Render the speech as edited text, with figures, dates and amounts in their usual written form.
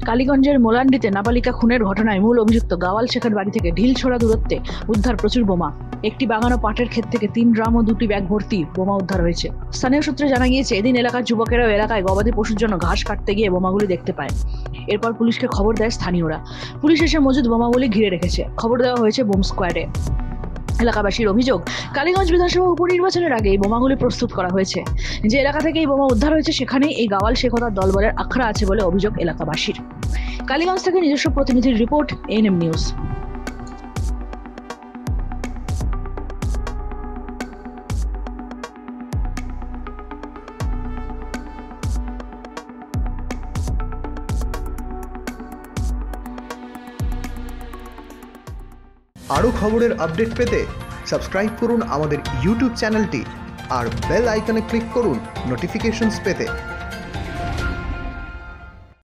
কালীগঞ্জের মোলান্ডিতে নাবালিকা খুনের ঘটনায় মূল অভিযুক্ত গাওয়াল শেখের বাড়ি থেকে ঢিলছোড়া দূরত্বে উদ্ধার প্রচুর বোমা। একটি বাগানো পাটের ক্ষেত থেকে 3 ড্রাম ও 2টি ব্যাগ ভর্তি বোমা উদ্ধার হয়েছে। স্থানীয় সূত্রে জানা গিয়েছে, এদিন এলাকার যুবকেরাও এলাকায় গবাদি পশুর জন্য ঘাস কাটতে গিয়ে বোমাগুলি দেখতে পায়। এরপর পুলিশকে খবর দেয় স্থানীয়রা। পুলিশ এসে মজুদ বোমাগুলি ঘিরে রেখেছে। খবর দেওয়া হয়েছে বোম স্কোয়াডে। এলাকাবাসীর অভিযোগ, কালীগঞ্জ বিধানসভা উপনির্বাচনের আগে এই বোমাগুলি প্রস্তুত করা হয়েছে। যে এলাকা থেকে এই বোমা উদ্ধার হয়েছে সেখানেই এই গাওয়াল শেখ ও তার দলবলের আখড়া আছে বলে অভিযোগ এলাকাবাসীর। কালীগঞ্জ থেকে নিজস্ব প্রতিনিধির রিপোর্ট, এএনএম নিউজ। আরও খবরের আপডেট পেতে সাবস্ক্রাইব করুন আমাদের ইউটিউব চ্যানেলটি আর বেল আইকনে ক্লিক করুন নোটিফিকেশনস পেতে।